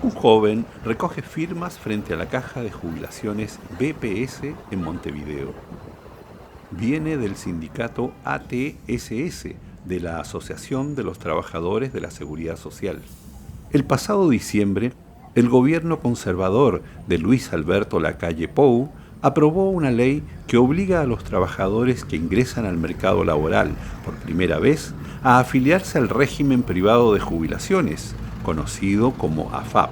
Un joven recoge firmas frente a la caja de jubilaciones BPS en Montevideo. Viene del sindicato ATSS, de la Asociación de los Trabajadores de la Seguridad Social. El pasado diciembre, el gobierno conservador de Luis Alberto Lacalle Pou aprobó una ley que obliga a los trabajadores que ingresan al mercado laboral por primera vez a afiliarse al régimen privado de jubilaciones, conocido como AFAP.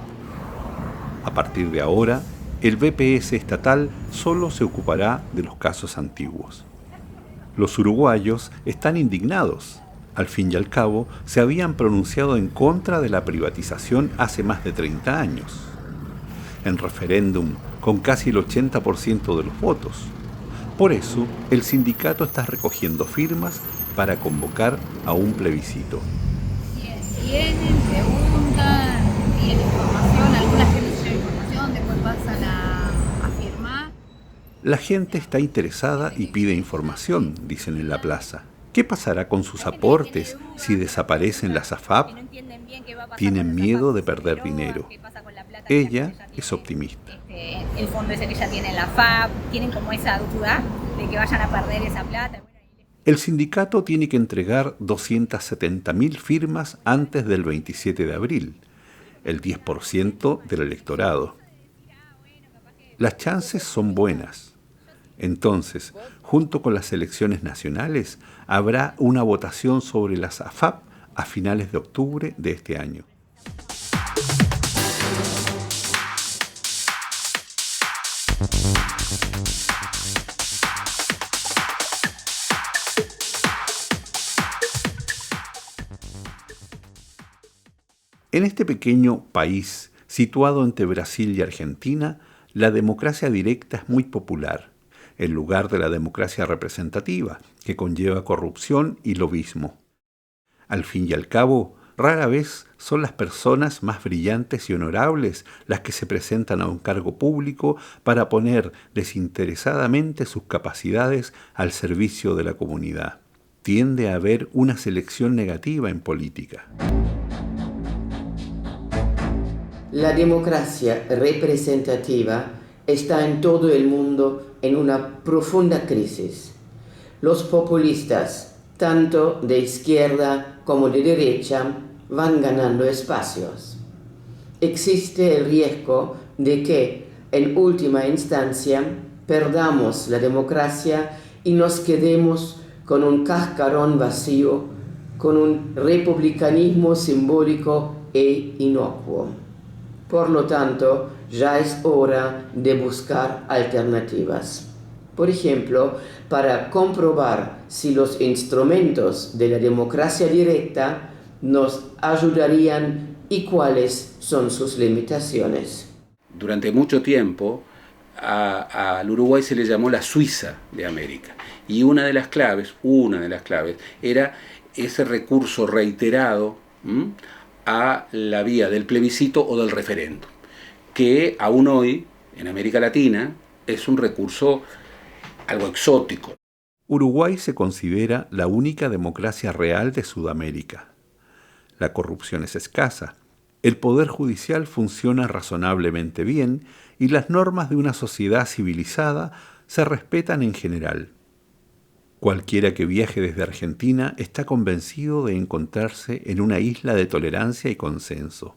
A partir de ahora, el BPS estatal solo se ocupará de los casos antiguos. Los uruguayos están indignados. Al fin y al cabo, se habían pronunciado en contra de la privatización hace más de 30 años. En referéndum, con casi el 80% de los votos. Por eso, el sindicato está recogiendo firmas para convocar a un plebiscito. Vienen, preguntan, piden información, alguna gente lleva información, después pasan a firmar. La gente está interesada y pide información, dicen en la plaza. ¿Qué pasará con sus aportes si desaparecen las AFAP? Tienen miedo de perder dinero. Ella es optimista. El fondo ese que ya tiene la FAP, tienen como esa duda de que vayan a perder esa plata. El sindicato tiene que entregar 270.000 firmas antes del 27 de abril, el 10% del electorado. Las chances son buenas. Entonces, junto con las elecciones nacionales, habrá una votación sobre las AFAP a finales de octubre de este año. En este pequeño país, situado entre Brasil y Argentina, la democracia directa es muy popular, en lugar de la democracia representativa, que conlleva corrupción y lobismo. Al fin y al cabo, rara vez son las personas más brillantes y honorables las que se presentan a un cargo público para poner desinteresadamente sus capacidades al servicio de la comunidad. Tiende a haber una selección negativa en política. La democracia representativa está en todo el mundo en una profunda crisis. Los populistas, tanto de izquierda como de derecha, van ganando espacios. Existe el riesgo de que, en última instancia, perdamos la democracia y nos quedemos con un cascarón vacío, con un republicanismo simbólico e inocuo. Por lo tanto, ya es hora de buscar alternativas. Por ejemplo, para comprobar si los instrumentos de la democracia directa nos ayudarían y cuáles son sus limitaciones. Durante mucho tiempo al Uruguay se le llamó la Suiza de América. Y una de las claves era ese recurso reiterado a la vía del plebiscito o del referéndum, que aún hoy, en América Latina, es un recurso algo exótico. Uruguay se considera la única democracia real de Sudamérica. La corrupción es escasa, el poder judicial funciona razonablemente bien y las normas de una sociedad civilizada se respetan en general. Cualquiera que viaje desde Argentina está convencido de encontrarse en una isla de tolerancia y consenso.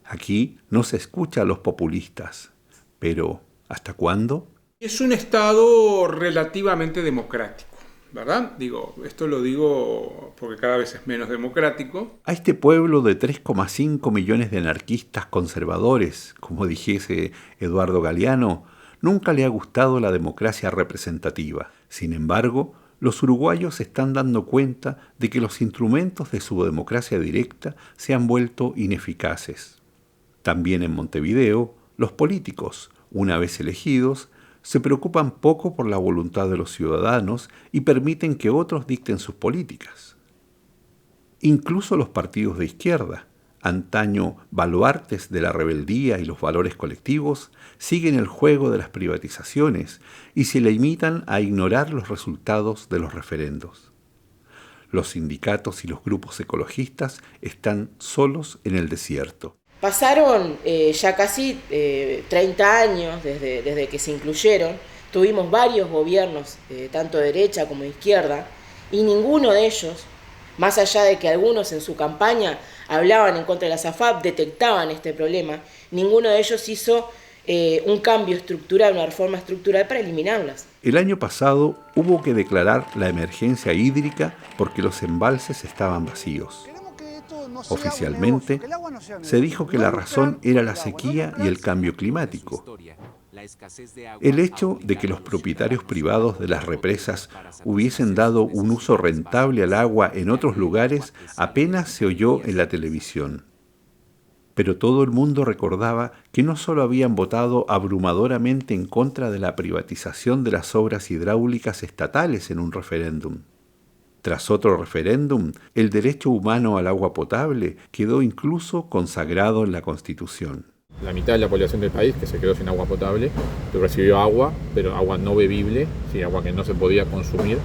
Aquí no se escucha a los populistas, pero ¿hasta cuándo? Es un Estado relativamente democrático, ¿verdad? Esto lo digo porque cada vez es menos democrático. A este pueblo de 3,5 millones de anarquistas conservadores, como dijese Eduardo Galeano, nunca le ha gustado la democracia representativa. Sin embargo, los uruguayos se están dando cuenta de que los instrumentos de su democracia directa se han vuelto ineficaces. También en Montevideo, los políticos, una vez elegidos, se preocupan poco por la voluntad de los ciudadanos y permiten que otros dicten sus políticas. Incluso los partidos de izquierda, antaño baluartes de la rebeldía y los valores colectivos, siguen el juego de las privatizaciones y se limitan a ignorar los resultados de los referendos. Los sindicatos y los grupos ecologistas están solos en el desierto. Pasaron ya casi 30 años desde que se incluyeron. Tuvimos varios gobiernos, tanto de derecha como de izquierda, y ninguno de ellos, más allá de que algunos en su campaña hablaban en contra de las AFAP, detectaban este problema, ninguno de ellos hizo un cambio estructural, una reforma estructural para eliminarlas. El año pasado hubo que declarar la emergencia hídrica porque los embalses estaban vacíos. Oficialmente, se dijo que la razón era la sequía y el cambio climático. El hecho de que los propietarios privados de las represas hubiesen dado un uso rentable al agua en otros lugares apenas se oyó en la televisión. Pero todo el mundo recordaba que no solo habían votado abrumadoramente en contra de la privatización de las obras hidráulicas estatales en un referéndum. Tras otro referéndum, el derecho humano al agua potable quedó incluso consagrado en la Constitución. La mitad de la población del país que se quedó sin agua potable, que recibió agua, pero agua no bebible, ¿sí? Agua que no se podía consumir,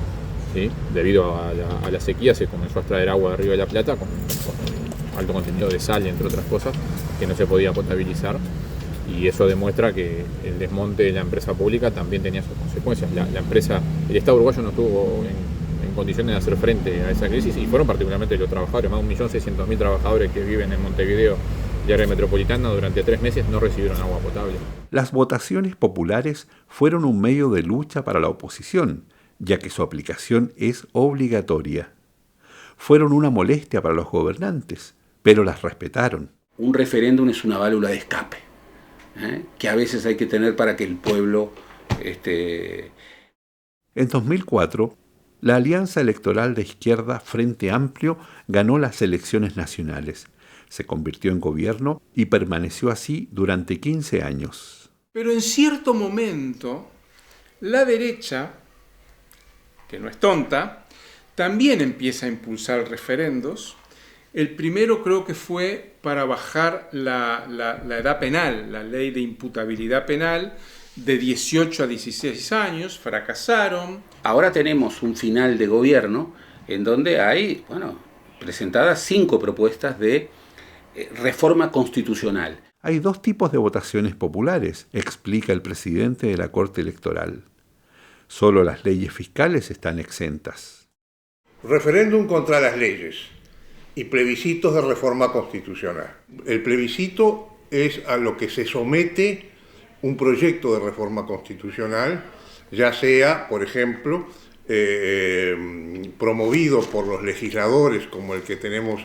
¿sí? Debido a la sequía se comenzó a extraer agua de Río de la Plata con alto contenido de sal, entre otras cosas, que no se podía potabilizar. Y eso demuestra que el desmonte de la empresa pública también tenía sus consecuencias. El Estado uruguayo no estuvo en condiciones de hacer frente a esa crisis, y fueron particularmente los trabajadores, más de 1.600.000 trabajadores que viven en Montevideo y área metropolitana, durante 3 meses no recibieron agua potable. Las votaciones populares fueron un medio de lucha para la oposición, ya que su aplicación es obligatoria. Fueron una molestia para los gobernantes, pero las respetaron. Un referéndum es una válvula de escape, que a veces hay que tener para que el pueblo... En 2004, la alianza electoral de izquierda Frente Amplio ganó las elecciones nacionales. Se convirtió en gobierno y permaneció así durante 15 años. Pero en cierto momento, la derecha, que no es tonta, también empieza a impulsar referendos. El primero creo que fue para bajar la edad penal, la ley de imputabilidad penal, de 18 a 16 años, fracasaron. Ahora tenemos un final de gobierno en donde hay, presentadas 5 propuestas de reforma constitucional. Hay 2 tipos de votaciones populares, explica el presidente de la Corte Electoral. Solo las leyes fiscales están exentas. Referéndum contra las leyes y plebiscitos de reforma constitucional. El plebiscito es a lo que se somete un proyecto de reforma constitucional, ya sea, por ejemplo, promovido por los legisladores, como el que tenemos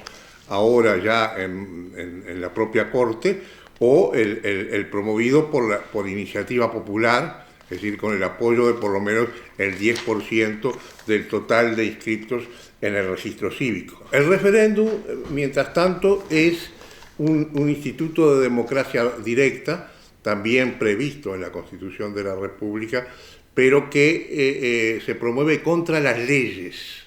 ahora ya en la propia Corte, o el promovido por iniciativa popular, es decir, con el apoyo de por lo menos el 10% del total de inscriptos en el registro cívico. El referéndum, mientras tanto, es un instituto de democracia directa, también previsto en la Constitución de la República, pero que se promueve contra las leyes.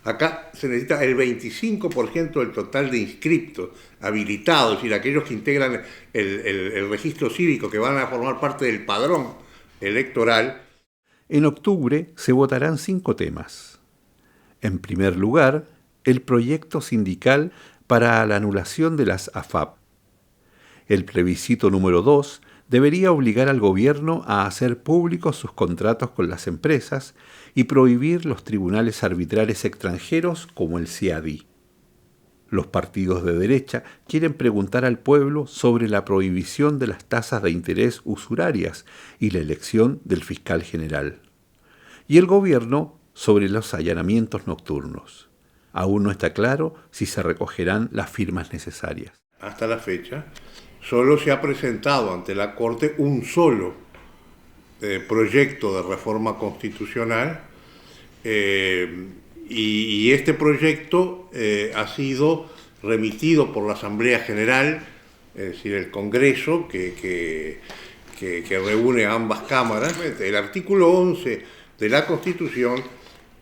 Acá se necesita el 25% del total de inscriptos habilitados, es decir, aquellos que integran el registro cívico, que van a formar parte del padrón electoral. En octubre se votarán 5 temas. En primer lugar, el proyecto sindical para la anulación de las AFAP. El plebiscito número 2 debería obligar al gobierno a hacer públicos sus contratos con las empresas y prohibir los tribunales arbitrales extranjeros como el CIADI. Los partidos de derecha quieren preguntar al pueblo sobre la prohibición de las tasas de interés usurarias y la elección del fiscal general. Y el gobierno sobre los allanamientos nocturnos. Aún no está claro si se recogerán las firmas necesarias. Hasta la fecha, solo se ha presentado ante la Corte un solo proyecto de reforma constitucional, y este proyecto ha sido remitido por la Asamblea General, es decir, el Congreso, que reúne a ambas cámaras. El artículo 11 de la Constitución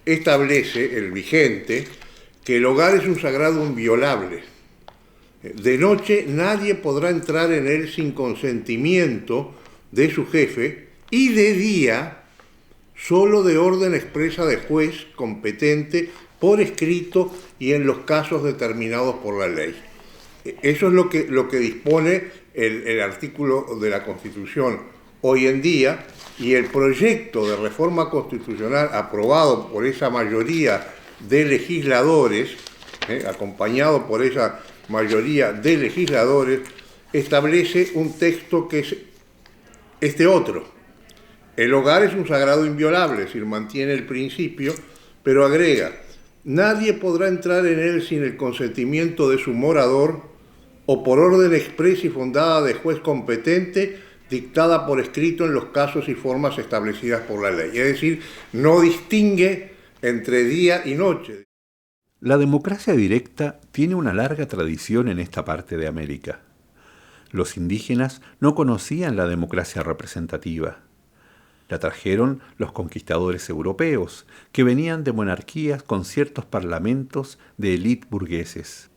establece, el vigente, que el hogar es un sagrado inviolable. De noche nadie podrá entrar en él sin consentimiento de su jefe, y de día solo de orden expresa de juez competente por escrito y en los casos determinados por la ley. Eso es lo que dispone el artículo de la Constitución hoy en día, y el proyecto de reforma constitucional aprobado por esa mayoría de legisladores, acompañado por esa mayoría de legisladores, establece un texto que es este otro. El hogar es un sagrado inviolable, es decir, mantiene el principio, pero agrega: nadie podrá entrar en él sin el consentimiento de su morador o por orden expresa y fundada de juez competente, dictada por escrito en los casos y formas establecidas por la ley. Es decir, no distingue entre día y noche. La democracia directa tiene una larga tradición en esta parte de América. Los indígenas no conocían la democracia representativa. La trajeron los conquistadores europeos, que venían de monarquías con ciertos parlamentos de élite burgueses.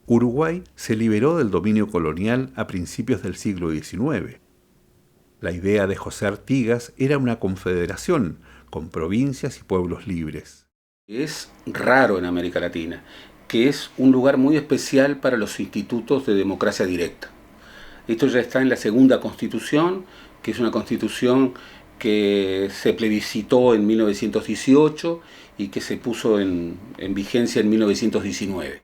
Uruguay se liberó del dominio colonial a principios del siglo XIX. La idea de José Artigas era una confederación con provincias y pueblos libres. Es raro en América Latina, que es un lugar muy especial para los institutos de democracia directa. Esto ya está en la segunda Constitución, que es una Constitución que se plebiscitó en 1918 y que se puso en vigencia en 1919.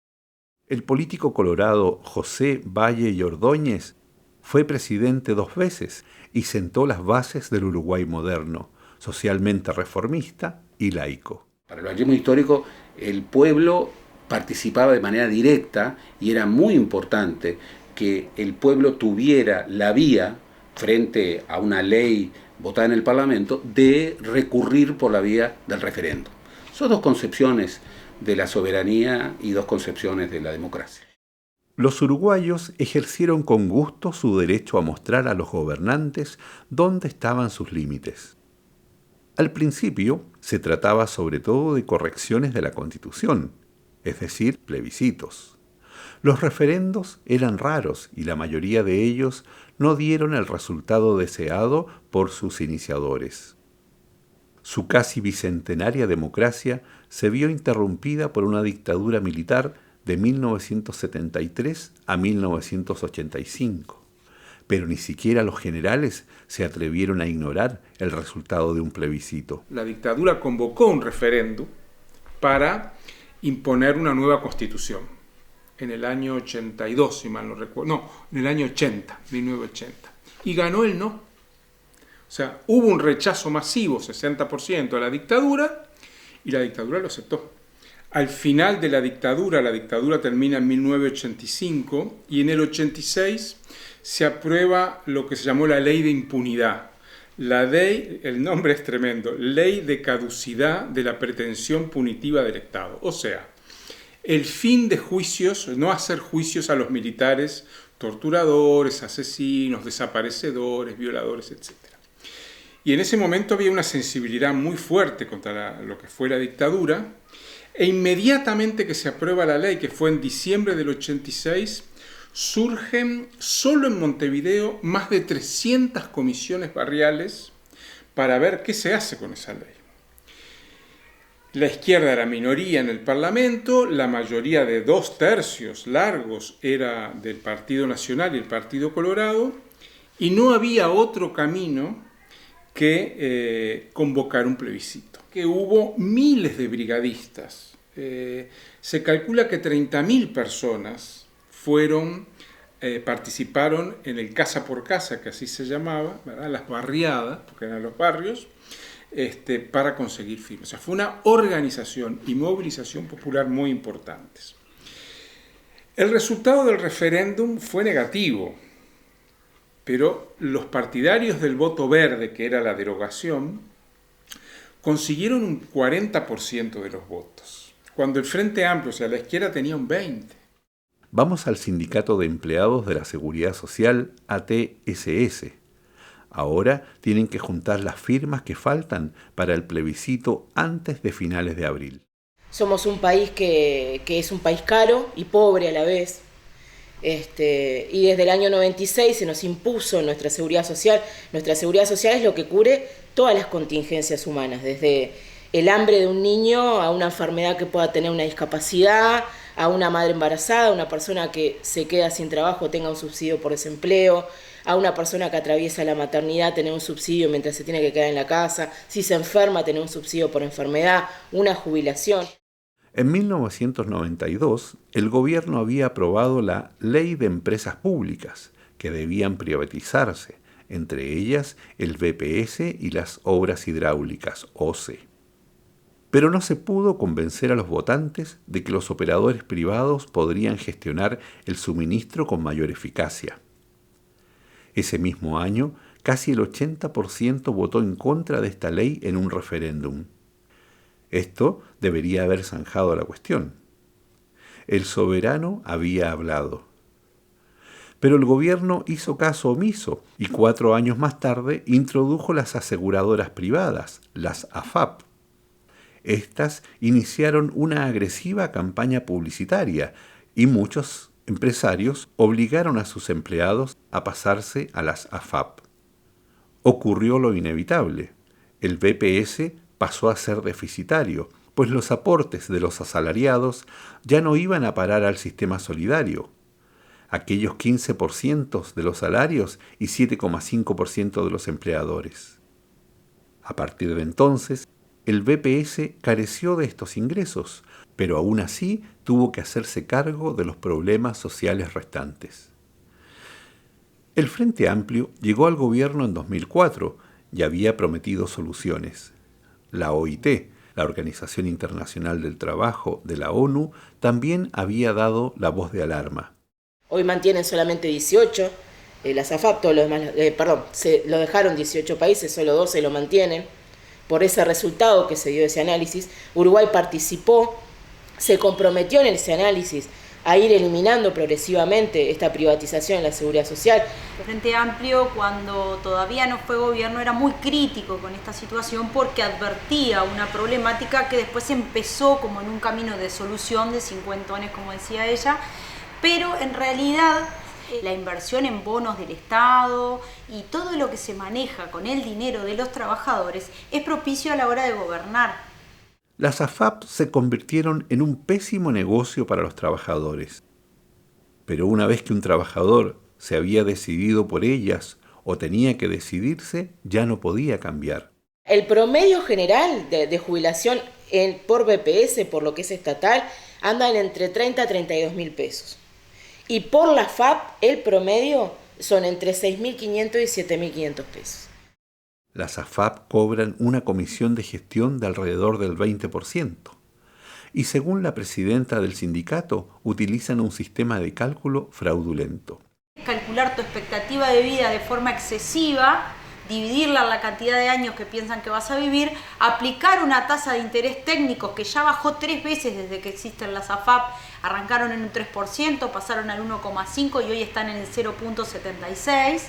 El político colorado José Valle y Ordóñez fue presidente 2 veces y sentó las bases del Uruguay moderno, socialmente reformista y laico. Para el vallismo histórico, el pueblo participaba de manera directa y era muy importante que el pueblo tuviera la vía, frente a una ley votada en el Parlamento, de recurrir por la vía del referéndum. Son 2 concepciones de la soberanía y 2 concepciones de la democracia. Los uruguayos ejercieron con gusto su derecho a mostrar a los gobernantes dónde estaban sus límites. Al principio se trataba sobre todo de correcciones de la Constitución, es decir, plebiscitos. Los referendos eran raros y la mayoría de ellos no dieron el resultado deseado por sus iniciadores. Su casi bicentenaria democracia se vio interrumpida por una dictadura militar de 1973 a 1985, pero ni siquiera los generales se atrevieron a ignorar el resultado de un plebiscito. La dictadura convocó un referéndum para imponer una nueva constitución en el año 82, si mal no recuerdo, no, en el año 80, 1980, y ganó el no. O sea, hubo un rechazo masivo, 60% a la dictadura, y la dictadura lo aceptó. Al final de la dictadura termina en 1985, y en el 86 se aprueba lo que se llamó la Ley de Impunidad. La ley, el nombre es tremendo, Ley de Caducidad de la Pretensión Punitiva del Estado. O sea, el fin de juicios, no hacer juicios a los militares torturadores, asesinos, desaparecedores, violadores, etc. Y en ese momento había una sensibilidad muy fuerte contra lo que fue la dictadura, e inmediatamente que se aprueba la ley, que fue en diciembre del 86, surgen solo en Montevideo más de 300 comisiones barriales para ver qué se hace con esa ley. La izquierda era minoría en el Parlamento, la mayoría de 2/3 largos era del Partido Nacional y el Partido Colorado, y no había otro camino que convocar un plebiscito. Que hubo miles de brigadistas. Se calcula que 30.000 personas participaron en el casa por casa, que así se llamaba, ¿verdad? Las barriadas, porque eran los barrios, para conseguir firmas. O sea, fue una organización y movilización popular muy importantes. El resultado del referéndum fue negativo, pero los partidarios del voto verde, que era la derogación, consiguieron un 40% de los votos, cuando el Frente Amplio, o sea, la izquierda, tenía un 20%. Vamos al Sindicato de Empleados de la Seguridad Social, ATSS. Ahora tienen que juntar las firmas que faltan para el plebiscito antes de finales de abril. Somos un país que es un país caro y pobre a la vez. Y desde el año 96 se nos impuso nuestra seguridad social. Nuestra seguridad social es lo que cubre todas las contingencias humanas, desde el hambre de un niño a una enfermedad que pueda tener una discapacidad, a una madre embarazada, a una persona que se queda sin trabajo tenga un subsidio por desempleo, a una persona que atraviesa la maternidad tener un subsidio mientras se tiene que quedar en la casa, si se enferma tener un subsidio por enfermedad, una jubilación. En 1992, el gobierno había aprobado la Ley de Empresas Públicas, que debían privatizarse, entre ellas el BPS y las obras hidráulicas, OCE. Pero no se pudo convencer a los votantes de que los operadores privados podrían gestionar el suministro con mayor eficacia. Ese mismo año, casi el 80% votó en contra de esta ley en un referéndum. Esto debería haber zanjado la cuestión. El soberano había hablado. Pero el gobierno hizo caso omiso y 4 años más tarde introdujo las aseguradoras privadas, las AFAP. Estas iniciaron una agresiva campaña publicitaria y muchos empresarios obligaron a sus empleados a pasarse a las AFAP. Ocurrió lo inevitable. El BPS pasó a ser deficitario, pues los aportes de los asalariados ya no iban a parar al sistema solidario. Aquellos 15% de los salarios y 7,5% de los empleadores. A partir de entonces, el BPS careció de estos ingresos, pero aún así tuvo que hacerse cargo de los problemas sociales restantes. El Frente Amplio llegó al gobierno en 2004 y había prometido soluciones. La OIT, la Organización Internacional del Trabajo de la ONU, también había dado la voz de alarma. Hoy mantienen solamente 18, las AFAP, todos los demás, lo dejaron 18 países, solo 12 lo mantienen. Por ese resultado que se dio de ese análisis, Uruguay participó, se comprometió en ese análisis a ir eliminando progresivamente esta privatización en la seguridad social. El Frente Amplio, cuando todavía no fue gobierno, era muy crítico con esta situación porque advertía una problemática que después empezó como en un camino de solución de cincuentones, como decía ella, pero en realidad la inversión en bonos del Estado y todo lo que se maneja con el dinero de los trabajadores es propicio a la hora de gobernar. Las AFAP se convirtieron en un pésimo negocio para los trabajadores. Pero una vez que un trabajador se había decidido por ellas o tenía que decidirse, ya no podía cambiar. El promedio general de jubilación por BPS, por lo que es estatal, andan entre 30 a 32 mil pesos. Y por la FAP, el promedio son entre 6.500 y 7.500 pesos. Las AFAP cobran una comisión de gestión de alrededor del 20%. Y según la presidenta del sindicato, utilizan un sistema de cálculo fraudulento. Calcular tu expectativa de vida de forma excesiva, dividirla en la cantidad de años que piensan que vas a vivir, aplicar una tasa de interés técnico que ya bajó 3 veces desde que existen las AFAP, arrancaron en un 3%, pasaron al 1,5% y hoy están en el 0,76%.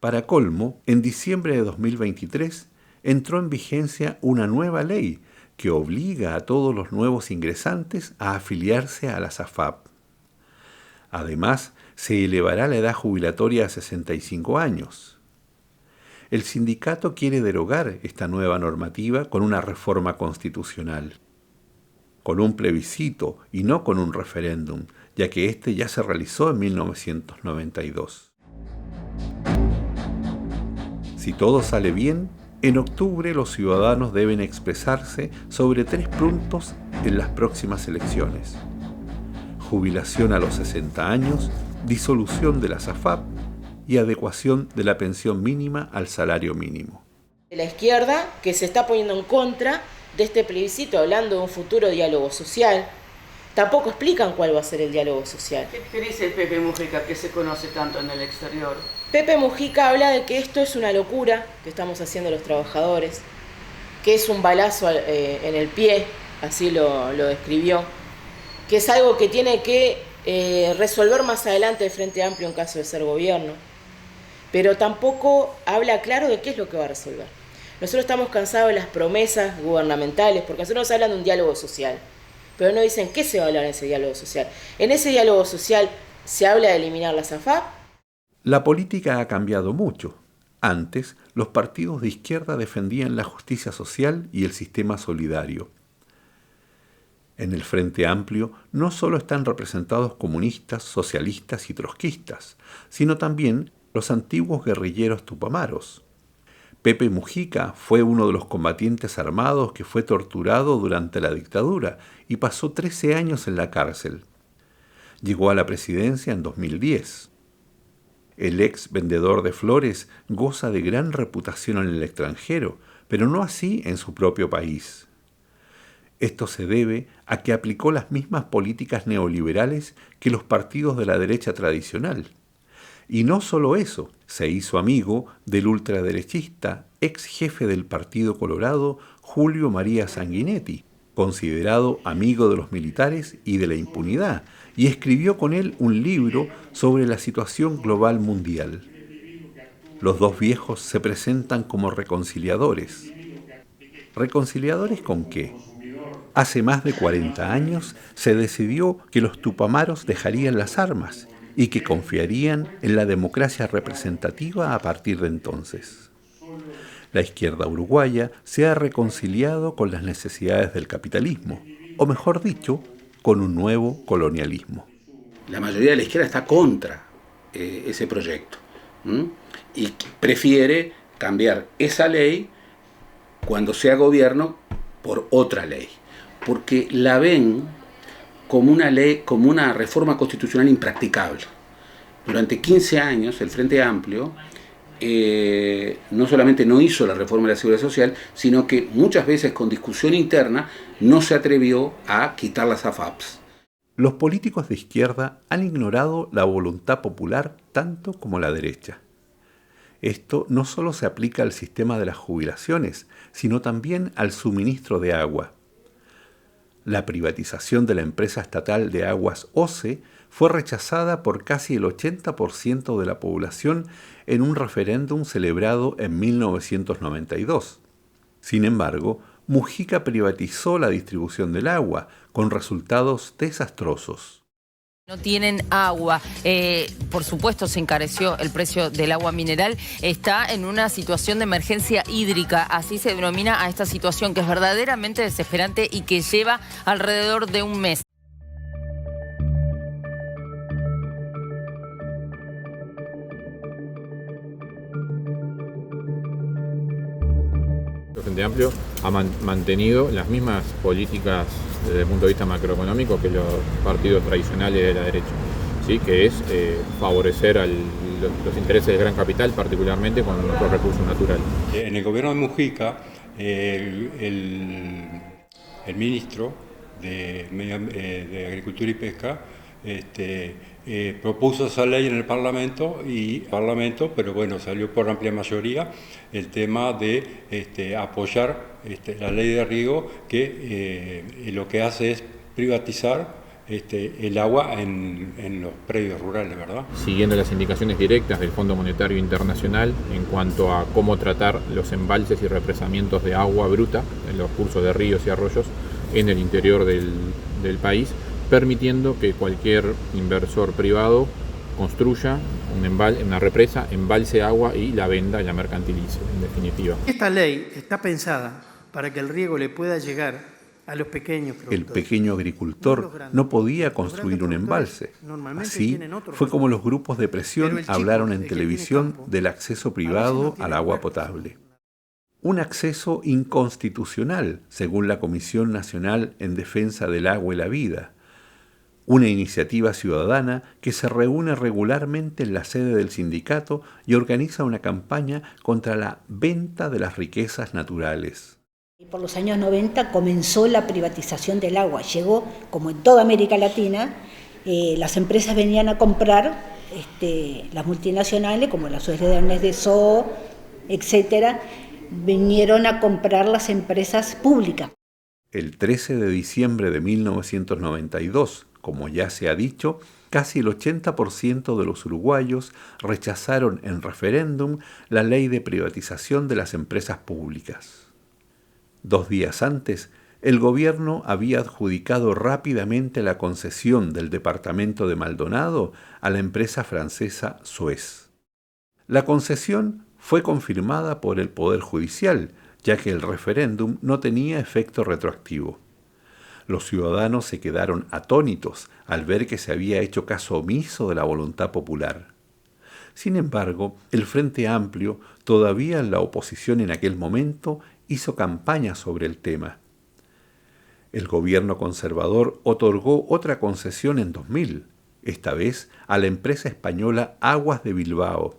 Para colmo, en diciembre de 2023 entró en vigencia una nueva ley que obliga a todos los nuevos ingresantes a afiliarse a las AFAP. Además, se elevará la edad jubilatoria a 65 años. El sindicato quiere derogar esta nueva normativa con una reforma constitucional, con un plebiscito y no con un referéndum, ya que este ya se realizó en 1992. Si todo sale bien, en octubre los ciudadanos deben expresarse sobre 3 puntos en las próximas elecciones: jubilación a los 60 años, disolución de las AFAP y adecuación de la pensión mínima al salario mínimo. La izquierda, que se está poniendo en contra de este plebiscito, hablando de un futuro diálogo social, tampoco explican cuál va a ser el diálogo social. ¿Qué dice el Pepe Mujica, que se conoce tanto en el exterior? Pepe Mujica habla de que esto es una locura que estamos haciendo los trabajadores, que es un balazo en el pie, así lo describió, que es algo que tiene que resolver más adelante el Frente Amplio en caso de ser gobierno, pero tampoco habla claro de qué es lo que va a resolver. Nosotros estamos cansados de las promesas gubernamentales, porque nosotros nos hablan de un diálogo social, pero no dicen qué se va a hablar en ese diálogo social. En ese diálogo social se habla de eliminar las AFAP. La política ha cambiado mucho. Antes, los partidos de izquierda defendían la justicia social y el sistema solidario. En el Frente Amplio no solo están representados comunistas, socialistas y trotskistas, sino también los antiguos guerrilleros tupamaros. Pepe Mujica fue uno de los combatientes armados que fue torturado durante la dictadura y pasó 13 años en la cárcel. Llegó a la presidencia en 2010. El ex vendedor de flores goza de gran reputación en el extranjero, pero no así en su propio país. Esto se debe a que aplicó las mismas políticas neoliberales que los partidos de la derecha tradicional. Y no solo eso, se hizo amigo del ultraderechista, ex jefe del Partido Colorado, Julio María Sanguinetti, considerado amigo de los militares y de la impunidad, y escribió con él un libro sobre la situación global mundial. Los dos viejos se presentan como reconciliadores. ¿Reconciliadores con qué? Hace más de 40 años se decidió que los tupamaros dejarían las armas y que confiarían en la democracia representativa a partir de entonces. La izquierda uruguaya se ha reconciliado con las necesidades del capitalismo, o mejor dicho, con un nuevo colonialismo. La mayoría de la izquierda está contra ese proyecto y prefiere cambiar esa ley cuando sea gobierno por otra ley, porque la ven como una ley, como una reforma constitucional impracticable. Durante 15 años el Frente Amplio no solamente no hizo la reforma de la Seguridad Social, sino que muchas veces con discusión interna no se atrevió a quitar las AFAPs. Los políticos de izquierda han ignorado la voluntad popular tanto como la derecha. Esto no solo se aplica al sistema de las jubilaciones, sino también al suministro de agua. La privatización de la empresa estatal de aguas OCE fue rechazada por casi el 80% de la población en un referéndum celebrado en 1992. Sin embargo, Mujica privatizó la distribución del agua, con resultados desastrosos. No tienen agua, por supuesto se encareció el precio del agua mineral, está en una situación de emergencia hídrica, así se denomina a esta situación que es verdaderamente desesperante y que lleva alrededor de un mes. El Frente Amplio ha mantenido las mismas políticas desde el punto de vista macroeconómico que los partidos tradicionales de la derecha, ¿sí? Que es favorecer los intereses del gran capital, particularmente con nuestros recursos naturales. En el gobierno de Mujica, el ministro de Agricultura y Pesca propuso esa ley en el Parlamento, pero bueno, salió por amplia mayoría el tema de apoyar la ley de riego que lo que hace es privatizar el agua en los predios rurales, ¿verdad? Siguiendo las indicaciones directas del Fondo Monetario Internacional en cuanto a cómo tratar los embalses y represamientos de agua bruta en los cursos de ríos y arroyos en el interior del país, permitiendo que cualquier inversor privado construya una represa, embalse agua y la venda y la mercantilice, en definitiva. Esta ley está pensada para que el riego le pueda llegar a los pequeños productores. El pequeño agricultor no podía construir un embalse. Así fue como los grupos de presión hablaron en televisión del acceso privado al agua potable. Un acceso inconstitucional, según la Comisión Nacional en Defensa del Agua y la Vida, una iniciativa ciudadana que se reúne regularmente en la sede del sindicato y organiza una campaña contra la venta de las riquezas naturales. Por los años 90 comenzó la privatización del agua. Llegó, como en toda América Latina, las empresas venían a comprar, las multinacionales, como la Suez de Ernest Dessau, etcétera, vinieron a comprar las empresas públicas. El 13 de diciembre de 1992, como ya se ha dicho, casi el 80% de los uruguayos rechazaron en referéndum la ley de privatización de las empresas públicas. 2 días antes, el gobierno había adjudicado rápidamente la concesión del departamento de Maldonado a la empresa francesa Suez. La concesión fue confirmada por el Poder Judicial, ya que el referéndum no tenía efecto retroactivo. Los ciudadanos se quedaron atónitos al ver que se había hecho caso omiso de la voluntad popular. Sin embargo, el Frente Amplio, todavía en la oposición en aquel momento, hizo campaña sobre el tema. El gobierno conservador otorgó otra concesión en 2000, esta vez a la empresa española Aguas de Bilbao.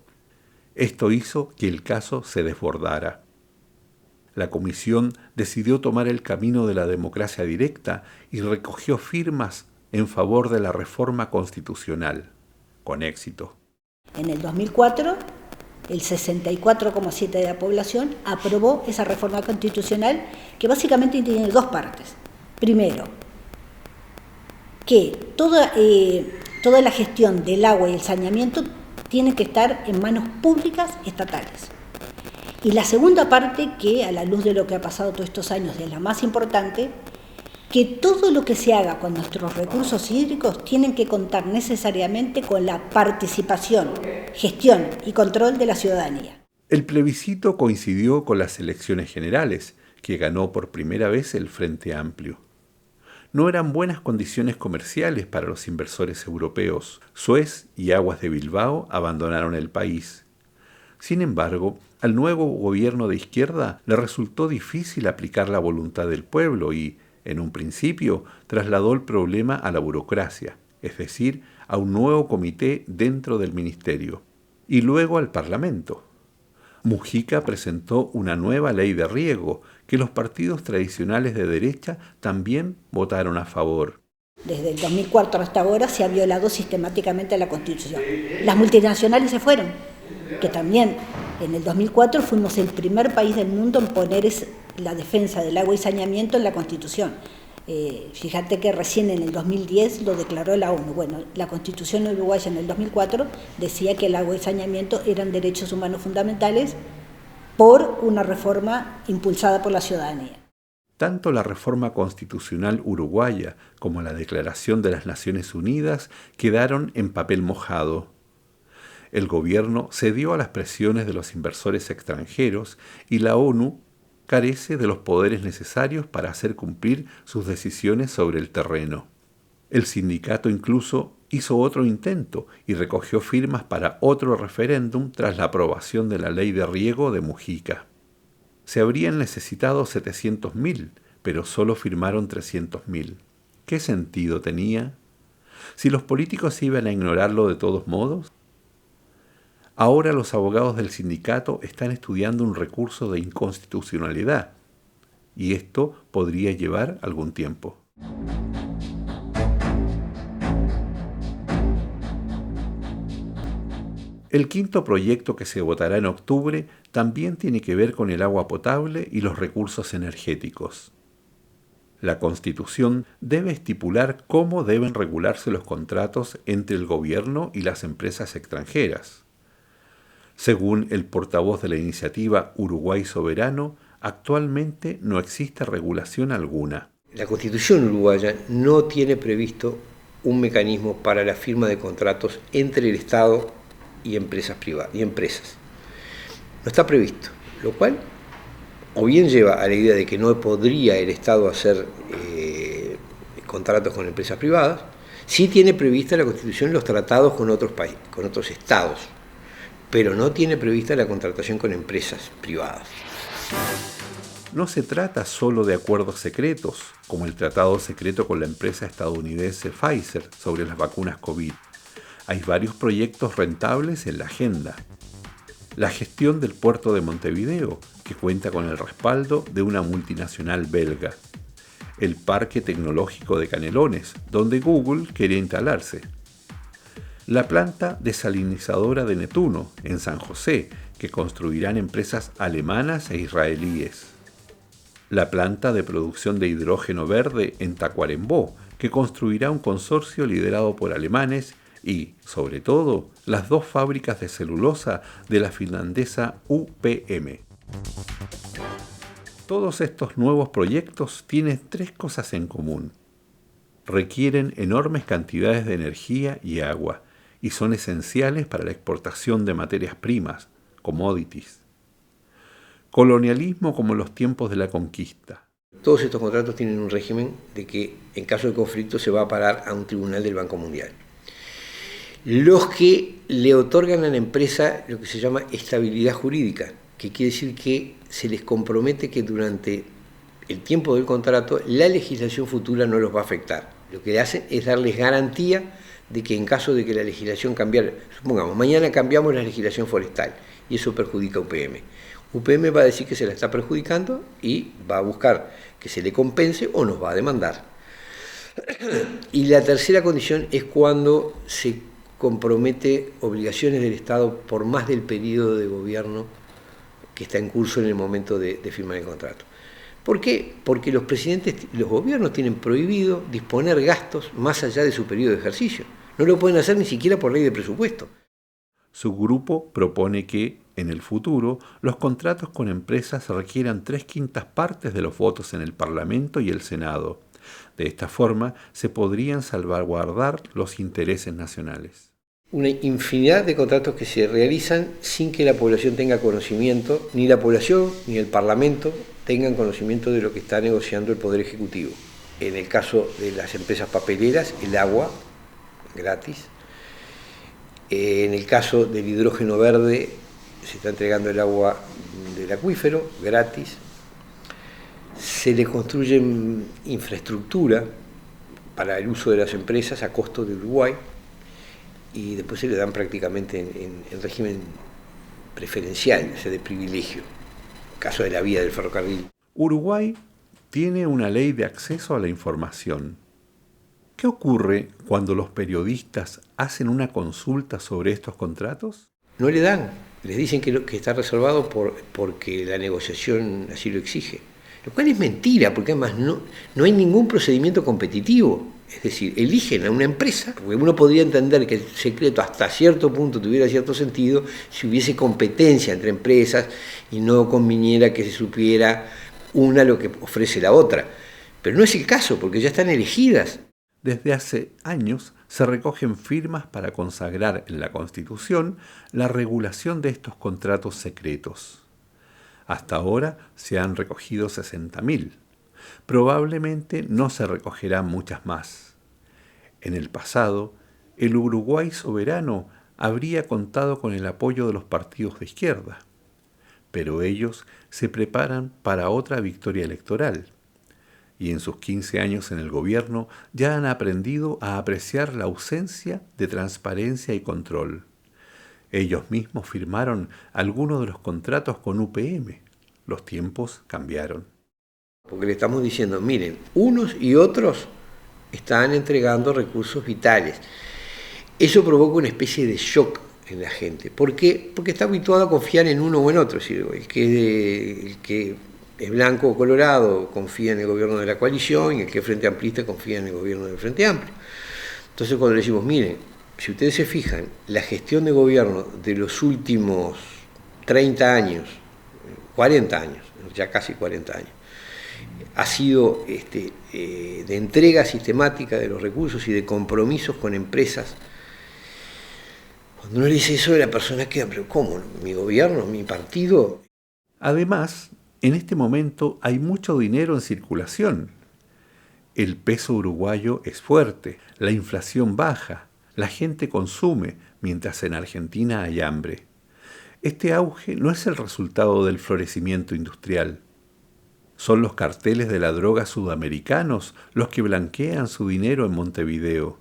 Esto hizo que el caso se desbordara. La comisión decidió tomar el camino de la democracia directa y recogió firmas en favor de la reforma constitucional, con éxito. En el 2004, el 64,7% de la población aprobó esa reforma constitucional que básicamente tiene dos partes. Primero, que toda la gestión del agua y el saneamiento tiene que estar en manos públicas estatales. Y la segunda parte, que a la luz de lo que ha pasado todos estos años es la más importante, que todo lo que se haga con nuestros recursos hídricos tienen que contar necesariamente con la participación, gestión y control de la ciudadanía. El plebiscito coincidió con las elecciones generales, que ganó por primera vez el Frente Amplio. No eran buenas condiciones comerciales para los inversores europeos. Suez y Aguas de Bilbao abandonaron el país. Sin embargo, al nuevo gobierno de izquierda le resultó difícil aplicar la voluntad del pueblo y, en un principio, trasladó el problema a la burocracia, es decir, a un nuevo comité dentro del ministerio, y luego al Parlamento. Mujica presentó una nueva ley de riego que los partidos tradicionales de derecha también votaron a favor. Desde el 2004 hasta ahora se ha violado sistemáticamente la Constitución. Las multinacionales se fueron, que también en el 2004 fuimos el primer país del mundo en poner la defensa del agua y saneamiento en la Constitución. Fíjate que recién en el 2010 lo declaró la ONU. Bueno, la Constitución uruguaya en el 2004 decía que el agua y saneamiento eran derechos humanos fundamentales por una reforma impulsada por la ciudadanía. Tanto la reforma constitucional uruguaya como la Declaración de las Naciones Unidas quedaron en papel mojado. El gobierno cedió a las presiones de los inversores extranjeros y la ONU carece de los poderes necesarios para hacer cumplir sus decisiones sobre el terreno. El sindicato incluso hizo otro intento y recogió firmas para otro referéndum tras la aprobación de la ley de riego de Mujica. Se habrían necesitado 700.000, pero solo firmaron 300.000. ¿Qué sentido tenía? ¿Si los políticos iban a ignorarlo de todos modos? Ahora los abogados del sindicato están estudiando un recurso de inconstitucionalidad, y esto podría llevar algún tiempo. El quinto proyecto que se votará en octubre también tiene que ver con el agua potable y los recursos energéticos. La Constitución debe estipular cómo deben regularse los contratos entre el gobierno y las empresas extranjeras. Según el portavoz de la iniciativa Uruguay Soberano, actualmente no existe regulación alguna. La Constitución uruguaya no tiene previsto un mecanismo para la firma de contratos entre el Estado y empresas privadas y empresas. No está previsto, lo cual o bien lleva a la idea de que no podría el Estado hacer contratos con empresas privadas. Sí tiene prevista la Constitución los tratados con otros países, con otros estados, pero no tiene prevista la contratación con empresas privadas. No se trata solo de acuerdos secretos, como el tratado secreto con la empresa estadounidense Pfizer sobre las vacunas COVID. Hay varios proyectos rentables en la agenda. La gestión del puerto de Montevideo, que cuenta con el respaldo de una multinacional belga. El parque tecnológico de Canelones, donde Google quería instalarse. La planta desalinizadora de Netuno, en San José, que construirán empresas alemanas e israelíes. La planta de producción de hidrógeno verde en Tacuarembó, que construirá un consorcio liderado por alemanes y, sobre todo, las dos fábricas de celulosa de la finlandesa UPM. Todos estos nuevos proyectos tienen tres cosas en común. Requieren enormes cantidades de energía y agua, y son esenciales para la exportación de materias primas, commodities. Colonialismo como en los tiempos de la conquista. Todos estos contratos tienen un régimen de que en caso de conflicto se va a parar a un tribunal del Banco Mundial. Los que le otorgan a la empresa lo que se llama estabilidad jurídica, que quiere decir que se les compromete que durante el tiempo del contrato la legislación futura no los va a afectar. Lo que hacen es darles garantía de que en caso de que la legislación cambiara, supongamos, mañana cambiamos la legislación forestal y eso perjudica a UPM. UPM va a decir que se la está perjudicando y va a buscar que se le compense o nos va a demandar. Y la tercera condición es cuando se compromete obligaciones del Estado por más del periodo de gobierno que está en curso en el momento de firmar el contrato. ¿Por qué? Porque los gobiernos tienen prohibido disponer gastos más allá de su periodo de ejercicio. No lo pueden hacer ni siquiera por ley de presupuesto. Su grupo propone que, en el futuro, los contratos con empresas requieran 3/5 partes de los votos en el Parlamento y el Senado. De esta forma, se podrían salvaguardar los intereses nacionales. Una infinidad de contratos que se realizan sin que la población tenga conocimiento, ni la población ni el Parlamento tengan conocimiento de lo que está negociando el Poder Ejecutivo. En el caso de las empresas papeleras, el agua, gratis. En el caso del hidrógeno verde, se está entregando el agua del acuífero, gratis. Se le construye infraestructura para el uso de las empresas a costo de Uruguay y después se le dan prácticamente en régimen preferencial, o sea, de privilegio. Caso de la vía del ferrocarril. Uruguay tiene una ley de acceso a la información. ¿Qué ocurre cuando los periodistas hacen una consulta sobre estos contratos? No le dan, les dicen que está reservado porque la negociación así lo exige. Lo cual es mentira, porque además no hay ningún procedimiento competitivo. Es decir, eligen a una empresa, porque uno podría entender que el secreto hasta cierto punto tuviera cierto sentido si hubiese competencia entre empresas y no conviniera que se supiera una lo que ofrece la otra. Pero no es el caso, porque ya están elegidas. Desde hace años se recogen firmas para consagrar en la Constitución la regulación de estos contratos secretos. Hasta ahora se han recogido 60.000. Probablemente no se recogerán muchas más. En el pasado, el Uruguay soberano habría contado con el apoyo de los partidos de izquierda, pero ellos se preparan para otra victoria electoral, y en sus 15 años en el gobierno ya han aprendido a apreciar la ausencia de transparencia y control. Ellos mismos firmaron algunos de los contratos con UPM. Los tiempos cambiaron. Porque le estamos diciendo, miren, unos y otros están entregando recursos vitales. Eso provoca una especie de shock en la gente. ¿Por qué? Porque está habituado a confiar en uno o en otro. Es decir, el que es blanco o colorado confía en el gobierno de la coalición y el que es Frente Amplista confía en el gobierno del Frente Amplio. Entonces cuando le decimos, miren, si ustedes se fijan, la gestión de gobierno de los últimos 30 años, 40 años, ya casi 40 años, ha sido de entrega sistemática de los recursos y de compromisos con empresas. Cuando uno le dice eso, la persona queda, pero ¿cómo? ¿Mi gobierno? ¿Mi partido? Además, en este momento hay mucho dinero en circulación. El peso uruguayo es fuerte, la inflación baja, la gente consume, mientras en Argentina hay hambre. Este auge no es el resultado del florecimiento industrial. Son los carteles de la droga sudamericanos los que blanquean su dinero en Montevideo.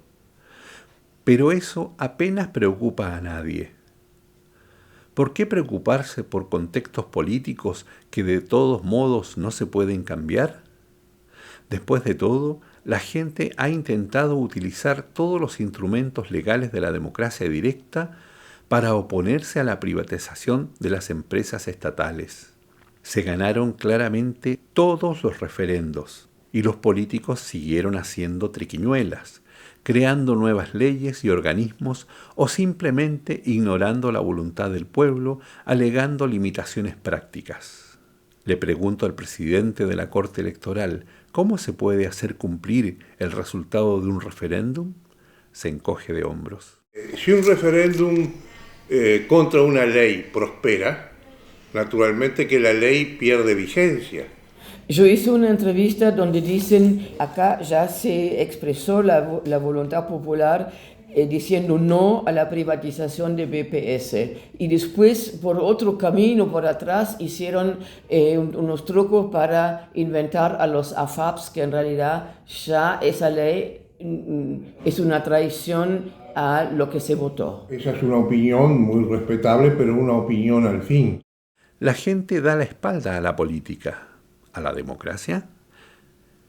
Pero eso apenas preocupa a nadie. ¿Por qué preocuparse por contextos políticos que de todos modos no se pueden cambiar? Después de todo, la gente ha intentado utilizar todos los instrumentos legales de la democracia directa para oponerse a la privatización de las empresas estatales. Se ganaron claramente todos los referendos y los políticos siguieron haciendo triquiñuelas, creando nuevas leyes y organismos o simplemente ignorando la voluntad del pueblo, alegando limitaciones prácticas. Le pregunto al presidente de la Corte Electoral, ¿cómo se puede hacer cumplir el resultado de un referéndum? Se encoge de hombros. Si un referéndum contra una ley prospera, naturalmente que la ley pierde vigencia Yo hice una entrevista donde dicen, acá ya se expresó la voluntad popular diciendo no a la privatización de BPS. Y después, por otro camino, por atrás, hicieron unos trucos para inventar a los AFAPs, que en realidad ya esa ley es una traición a lo que se votó. Esa es una opinión muy respetable, pero una opinión al fin. La gente da la espalda a la política, a la democracia.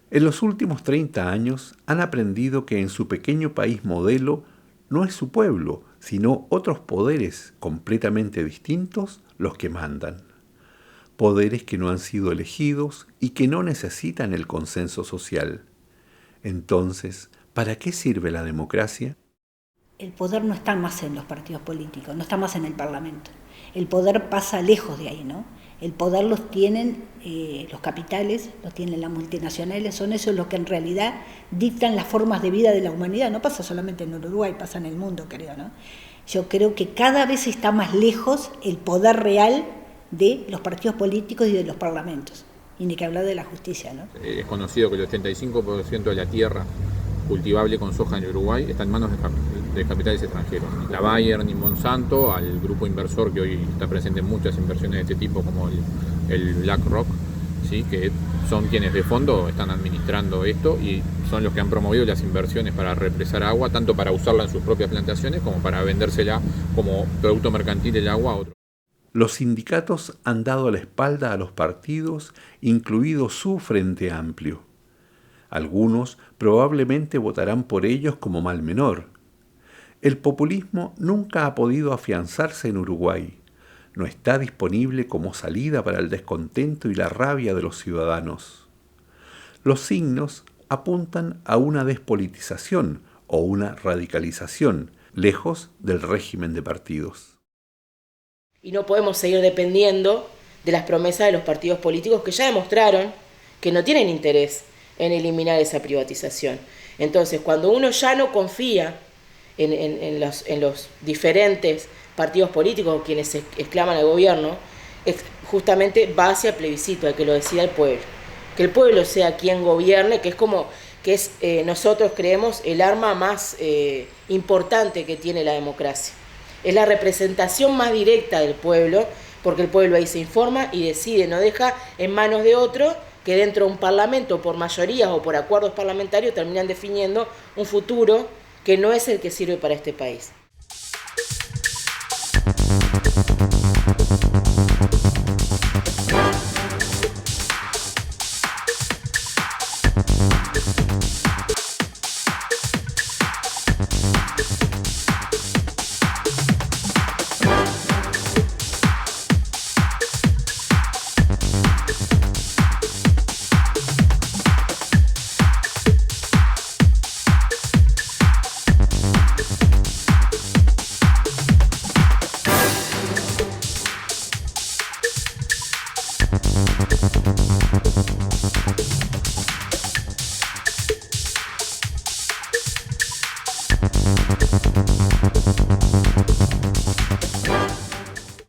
En los últimos 30 años han aprendido que en su pequeño país modelo no es su pueblo, sino otros poderes completamente distintos los que mandan. Poderes que no han sido elegidos y que no necesitan el consenso social. Entonces, ¿para qué sirve la democracia? El poder no está más en los partidos políticos, no está más en el Parlamento. El poder pasa lejos de ahí, ¿no? El poder los tienen los capitales, los tienen las multinacionales, son esos los que en realidad dictan las formas de vida de la humanidad. No pasa solamente en Uruguay, pasa en el mundo, creo, ¿no? Yo creo que cada vez está más lejos el poder real de los partidos políticos y de los parlamentos. Y ni que hablar de la justicia, ¿no? Es conocido que el 85% de la tierra cultivable con soja en Uruguay está en manos de capitales extranjeros. La Bayern y Monsanto, al grupo inversor que hoy está presente en muchas inversiones de este tipo, como el BlackRock, ¿sí? Que son quienes de fondo están administrando esto y son los que han promovido las inversiones para represar agua, tanto para usarla en sus propias plantaciones como para vendérsela como producto mercantil el agua a otros. Los sindicatos han dado la espalda a los partidos, incluido su Frente Amplio. Algunos probablemente votarán por ellos como mal menor. El populismo nunca ha podido afianzarse en Uruguay. No está disponible como salida para el descontento y la rabia de los ciudadanos. Los signos apuntan a una despolitización o una radicalización, lejos del régimen de partidos. Y no podemos seguir dependiendo de las promesas de los partidos políticos que ya demostraron que no tienen interés en eliminar esa privatización. Entonces, cuando uno ya no confía en los diferentes partidos políticos, quienes se exclaman al gobierno, justamente va hacia el plebiscito, a que lo decida el pueblo. Que el pueblo sea quien gobierne, que es nosotros creemos el arma más importante que tiene la democracia. Es la representación más directa del pueblo, porque el pueblo ahí se informa y decide, no deja en manos de otro que dentro de un parlamento, por mayorías o por acuerdos parlamentarios, terminan definiendo un futuro que no es el que sirve para este país.